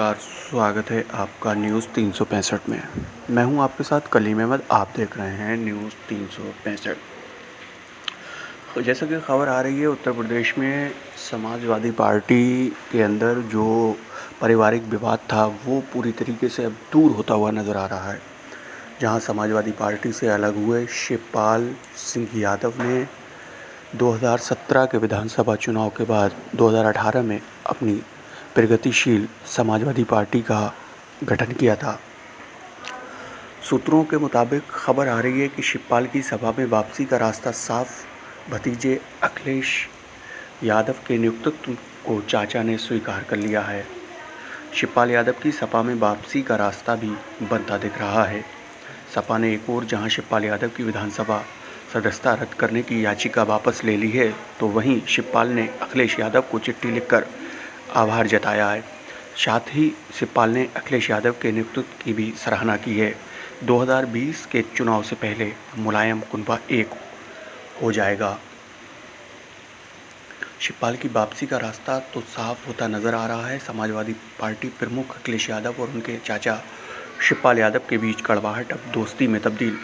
नमस्कार, स्वागत है आपका न्यूज़ 365 में। मैं हूं आपके साथ कलीम अहमद। आप देख रहे हैं न्यूज़ 365। जैसा कि खबर आ रही है, उत्तर प्रदेश में समाजवादी पार्टी के अंदर जो पारिवारिक विवाद था वो पूरी तरीके से अब दूर होता हुआ नज़र आ रहा है। जहां समाजवादी पार्टी से अलग हुए शिवपाल सिंह यादव ने 2017 के विधानसभा चुनाव के बाद 2018 में अपनी प्रगतिशील समाजवादी पार्टी का गठन किया था। सूत्रों के मुताबिक खबर आ रही है कि शिवपाल की सपा में वापसी का रास्ता साफ। भतीजे अखिलेश यादव के नेतृत्व को चाचा ने स्वीकार कर लिया है। शिवपाल यादव की सपा में वापसी का रास्ता भी बनता दिख रहा है। सपा ने एक ओर जहां शिवपाल यादव की विधानसभा सदस्यता रद्द करने की याचिका वापस ले ली है, तो वहीं शिवपाल ने अखिलेश यादव को चिट्ठी लिखकर आभार जताया है। साथ ही शिवपाल ने अखिलेश यादव के नेतृत्व की भी सराहना की है। 2020 के चुनाव से पहले मुलायम कुनबा एक हो जाएगा। शिवपाल की वापसी का रास्ता तो साफ होता नजर आ रहा है। समाजवादी पार्टी प्रमुख अखिलेश यादव और उनके चाचा शिवपाल यादव के बीच कड़वाहट अब दोस्ती में तब्दील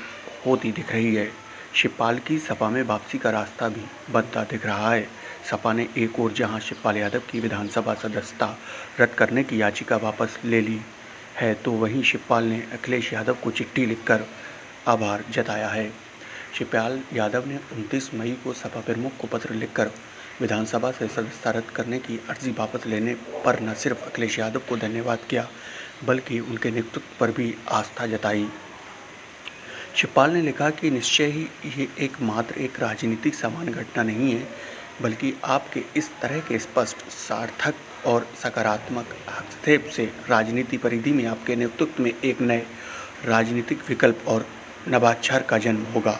होती दिख रही है। शिवपाल की सपा में वापसी का रास्ता भी बनता दिख रहा है। सपा ने एक ओर जहां शिवपाल यादव की विधानसभा सदस्यता रद्द करने की याचिका वापस ले ली है, तो वहीं शिवपाल ने अखिलेश यादव को चिट्ठी लिखकर आभार जताया है। शिवपाल यादव ने 29 मई को सपा प्रमुख को पत्र लिखकर विधानसभा से सदस्यता रद्द करने की अर्जी वापस लेने पर न सिर्फ अखिलेश यादव को धन्यवाद किया, बल्कि उनके नेतृत्व पर भी आस्था जताई। शिवपाल ने लिखा कि निश्चय ही ये एकमात्र एक राजनीतिक सामान्य घटना नहीं है, बल्कि आपके इस तरह के स्पष्ट, सार्थक और सकारात्मक हस्तक्षेप से राजनीति परिधि में आपके नेतृत्व में एक नए राजनीतिक विकल्प और नवाचार का जन्म होगा।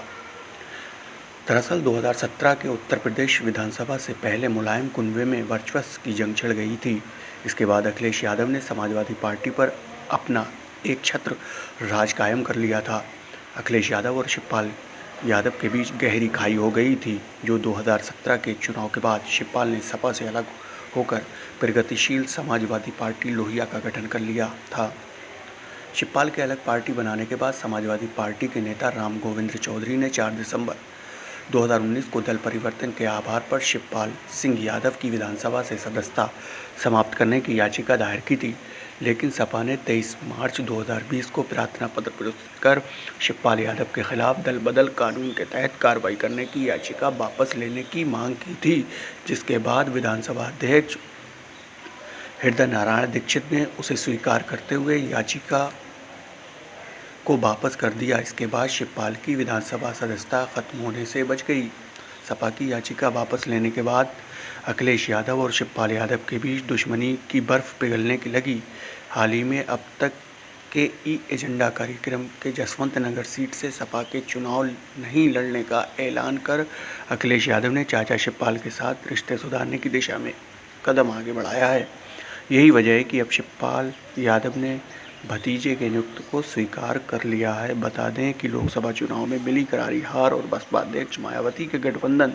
दरअसल 2017 के उत्तर प्रदेश विधानसभा से पहले मुलायम कुनबे में वर्चस्व की जंग छिड़ गई थी। इसके बाद अखिलेश यादव ने समाजवादी पार्टी पर अपना एक छत्र राज कायम कर लिया था। अखिलेश यादव और शिवपाल यादव के बीच गहरी खाई हो गई थी, जो 2017 के चुनाव के बाद शिवपाल ने सपा से अलग होकर प्रगतिशील समाजवादी पार्टी लोहिया का गठन कर लिया था। शिवपाल के अलग पार्टी बनाने के बाद समाजवादी पार्टी के नेता राम गोविंद चौधरी ने 4 दिसंबर 2019 को दल परिवर्तन के आधार पर शिवपाल सिंह यादव की विधानसभा से सदस्यता समाप्त करने की याचिका दायर की थी, लेकिन सपा ने 23 मार्च 2020 को प्रार्थना पत्र प्रस्तुत कर शिवपाल यादव के खिलाफ दल बदल कानून के तहत कार्रवाई करने की याचिका वापस लेने की मांग की थी, जिसके बाद विधानसभा अध्यक्ष हृदय नारायण दीक्षित ने उसे स्वीकार करते हुए याचिका को वापस कर दिया। इसके बाद शिवपाल की विधानसभा सदस्यता खत्म होने से बच गई। सपा की याचिका वापस लेने के बाद अखिलेश यादव और शिवपाल यादव के बीच दुश्मनी की बर्फ पिघलने की लगी। हाल ही में अब तक के ई एजेंडा कार्यक्रम के जसवंत नगर सीट से सपा के चुनाव नहीं लड़ने का ऐलान कर अखिलेश यादव ने चाचा शिवपाल के साथ रिश्ते सुधारने की दिशा में कदम आगे बढ़ाया है। यही वजह है कि अब शिवपाल यादव ने भतीजे के नियुक्ति को स्वीकार कर लिया है। बता दें कि लोकसभा चुनाव में मिली करारी हार और बसपा अध्यक्ष मायावती के गठबंधन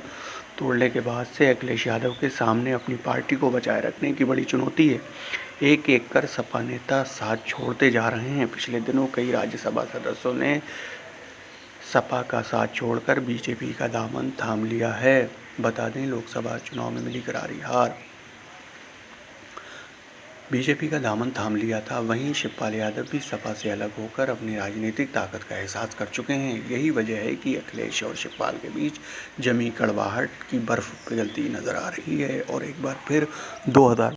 तोड़ने के बाद से अखिलेश यादव के सामने अपनी पार्टी को बचाए रखने की बड़ी चुनौती है। एक एक कर सपा नेता साथ छोड़ते जा रहे हैं। पिछले दिनों कई राज्यसभा सदस्यों ने सपा का साथ छोड़कर बीजेपी का दामन थाम लिया है। बता दें, लोकसभा चुनाव में मिली करारी हार बीजेपी का दामन थाम लिया था। वहीं शिवपाल यादव भी सपा से अलग होकर अपनी राजनीतिक ताकत का एहसास कर चुके हैं। यही वजह है कि अखिलेश और शिवपाल के बीच जमी कड़वाहट की बर्फ पिघलती नजर आ रही है और एक बार फिर 2000